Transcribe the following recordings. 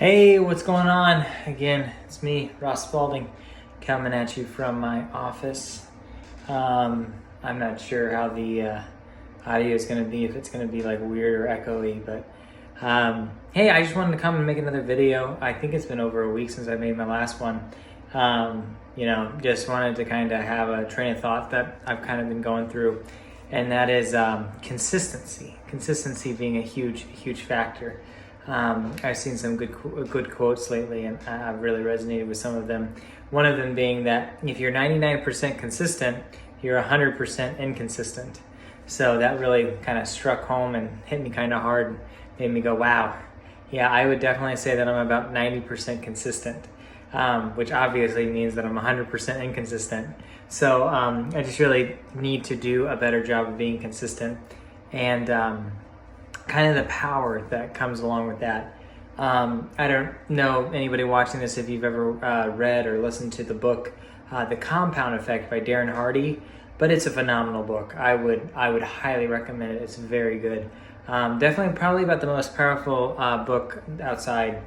Hey, what's going on? Again, it's me, Ross Spalding, coming at you from my office. I'm not sure how the audio is going to be, if it's going to be like weird or echoey, but hey, I just wanted to come and make another video. I think it's been over a week since I made my last one. Just wanted to kind of have a train of thought that I've kind of been going through, and that is consistency. Consistency being a huge factor. I've seen some good quotes lately, and I've really resonated with some of them. One of them being that if you're 99% consistent, you're 100% inconsistent. So that really kind of struck home and hit me kind of hard, made me go, wow. Yeah, I would definitely say that I'm about 90% consistent, which obviously means that I'm 100% inconsistent. So I just really need to do a better job of being consistent, and kind of the power that comes along with that. I don't know anybody watching this if you've ever read or listened to the book The Compound Effect by Darren Hardy, but it's a phenomenal book. I would highly recommend it. It's very good. Definitely probably about the most powerful book outside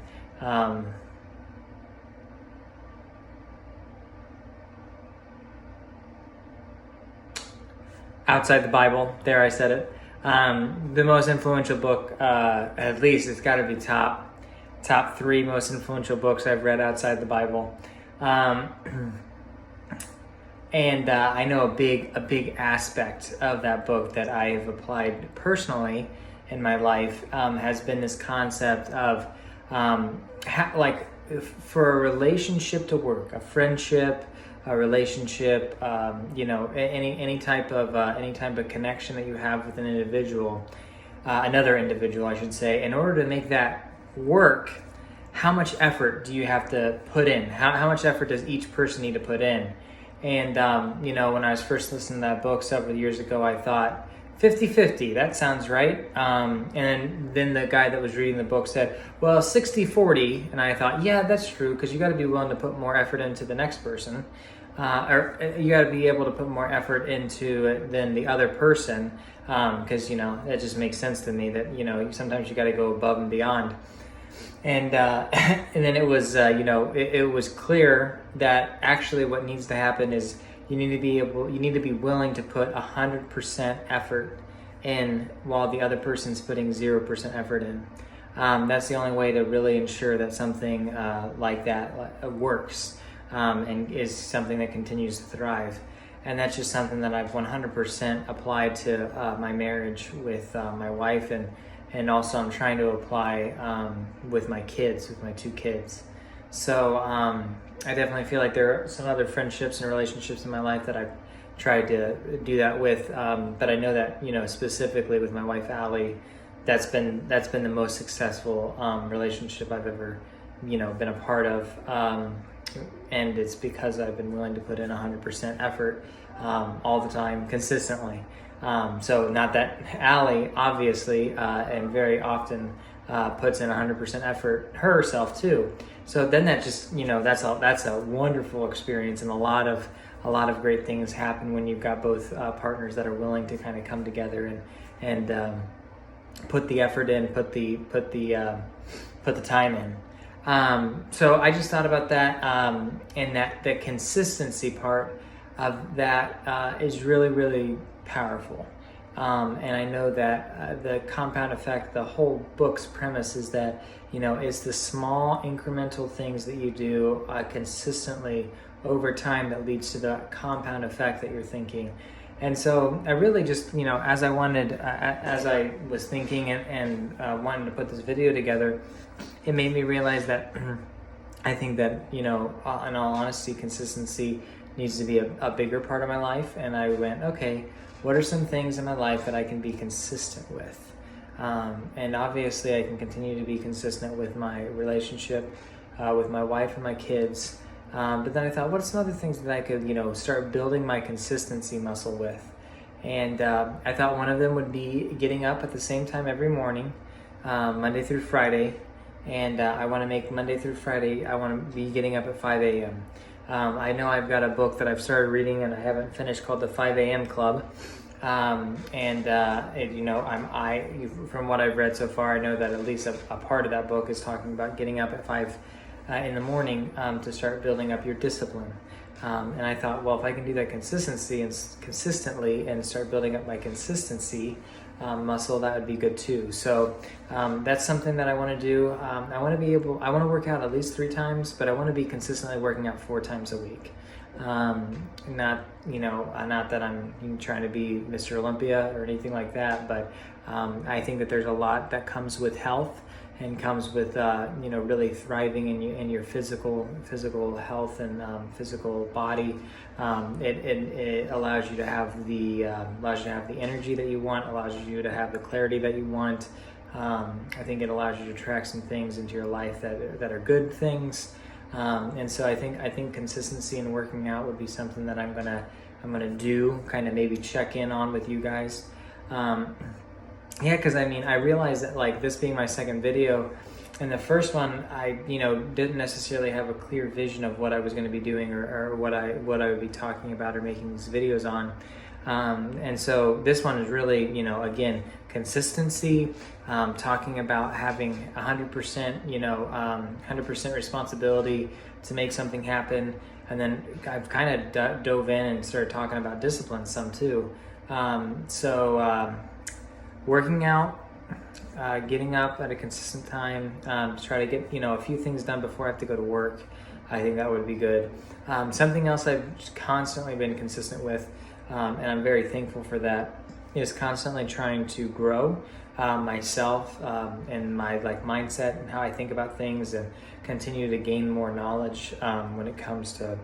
outside the Bible. There, I said it. The most influential book, at least it's got to be top three most influential books I've read outside the Bible. And I know a big aspect of that book that I have applied personally in my life has been this concept of for a relationship to work, a friendship, a relationship, any type of connection that you have with an individual, another individual, I should say. In order to make that work, how much effort do you have to put in? How much effort does each person need to put in? And when I was first listening to that book several years ago, I thought 50-50, that sounds right. And then the guy that was reading the book said, well, 60-40. And I thought, yeah, that's true, because you got to be willing to put more effort into the next person. Or you got to be able to put more effort into it than the other person, because that just makes sense to me that sometimes you got to go above and beyond. And and then it was it was clear that actually what needs to happen is you need to be willing to put 100% effort in while the other person's putting 0% effort in. That's the only way to really ensure that something like that works. And is something that continues to thrive. And that's just something that I've 100% applied to my marriage with my wife, and also I'm trying to apply with my kids, with my two kids. So I definitely feel like there are some other friendships and relationships in my life that I've tried to do that with, but I know that specifically with my wife Allie, that's been the most successful relationship I've ever been a part of. And it's because I've been willing to put in 100% effort all the time, consistently. So not that Allie, obviously, and very often puts in 100% effort herself too. So then that just, that's a wonderful experience, and a lot of great things happen when you've got both partners that are willing to kind of come together and put the effort in, put the time in. So I just thought about that, and that the consistency part of that is really powerful. And I know that the compound effect, the whole book's premise is that, it's the small incremental things that you do consistently over time that leads to the compound effect that you're thinking. And so I really just, as I was thinking and wanted to put this video together, it made me realize that I think that, in all honesty, consistency needs to be a bigger part of my life. And I went, okay, what are some things in my life that I can be consistent with? And obviously I can continue to be consistent with my relationship with my wife and my kids. But then I thought, what are some other things that I could, start building my consistency muscle with? And I thought one of them would be getting up at the same time every morning, Monday through Friday. And I want to make Monday through Friday, I want to be getting up at 5 a.m. I know I've got a book that I've started reading and I haven't finished called The 5 a.m. Club. From what I've read so far, I know that at least a part of that book is talking about getting up at 5 in the morning to start building up your discipline. And I thought, well, if I can do that consistently and start building up my consistency muscle, that would be good too. So that's something that I want to do. I want to work out at least 3 times, but I want to be consistently working out 4 times a week. Not that I'm trying to be Mr. Olympia or anything like that, but I think that there's a lot that comes with health and comes with really thriving in your physical health and physical body. It allows you to have the energy that you want, allows you to have the clarity that you want. I think it allows you to attract some things into your life that are good things. And so I think consistency in working out would be something that I'm gonna do, kind of maybe check in on with you guys. Because I realized that, like, this being my second video, and the first one I didn't necessarily have a clear vision of what I was going to be doing or what I would be talking about or making these videos on. And so this one is really, again, consistency, talking about having 100%, 100% responsibility to make something happen. And then I've kind of dove in and started talking about discipline some too. Working out, getting up at a consistent time, to try to get, a few things done before I have to go to work. I think that would be good. Something else I've constantly been consistent with, and I'm very thankful for that, is constantly trying to grow myself and my mindset and how I think about things, and continue to gain more knowledge when it comes to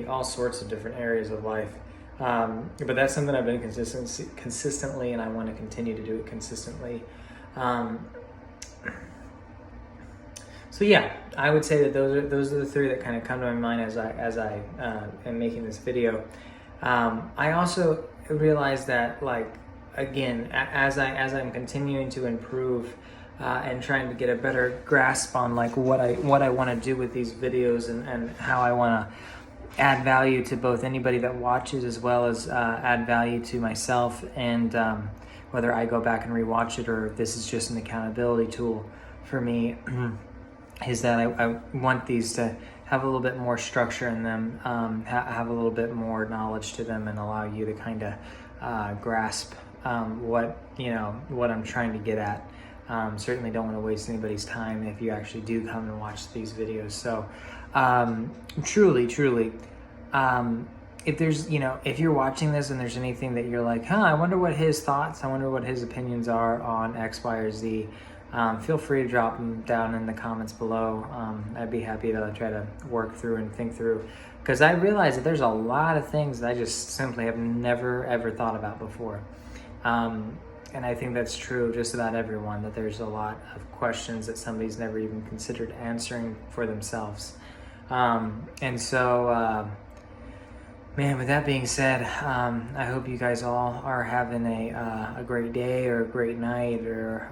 all sorts of different areas of life. But that's something I've been consistently, and I want to continue to do it consistently. So yeah, I would say that those are the 3 that kind of come to my mind as I am making this video. I also realized that, again, as I'm continuing to improve and trying to get a better grasp on what I want to do with these videos and how I want to add value to both anybody that watches, as well as add value to myself, and whether I go back and rewatch it or if this is just an accountability tool for me, is that I want these to have a little bit more structure in them, have a little bit more knowledge to them, and allow you to kind of grasp what I'm trying to get at. Certainly don't want to waste anybody's time if you actually do come and watch these videos. So truly, if there's, if you're watching this and there's anything that you're like, I wonder what his thoughts, I wonder what his opinions are on X, Y, or Z, feel free to drop them down in the comments below. I'd be happy to try to work through and think through, because I realize that there's a lot of things that I just simply have never ever thought about before. And I think that's true of just about everyone, that there's a lot of questions that somebody's never even considered answering for themselves. And so, man, with that being said, I hope you guys all are having a great day or a great night, or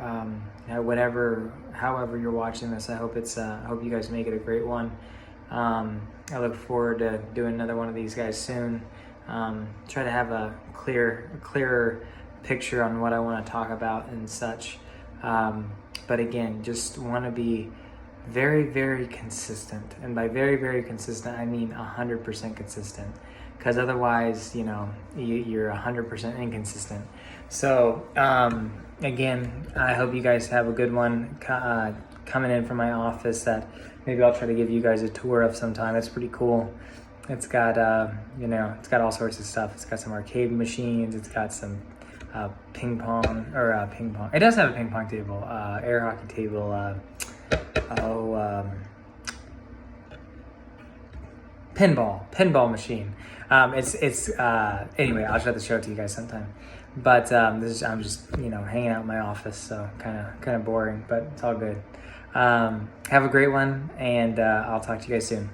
however you're watching this. I hope you guys make it a great one. I look forward to doing another one of these guys soon. Try to have a clearer picture on what I want to talk about and such. But again, just want to be very, very consistent. And by very, very consistent, I mean 100% consistent. Because otherwise, you're 100% inconsistent. So, again, I hope you guys have a good one coming in from my office that maybe I'll try to give you guys a tour of sometime. It's pretty cool. It's got, it's got all sorts of stuff. It's got some arcade machines. It's got some ping pong. It does have a ping pong table, air hockey table, pinball machine. Anyway, I'll try to show it to you guys sometime. But I'm just hanging out in my office, so kind of boring, but it's all good. Have a great one, and I'll talk to you guys soon.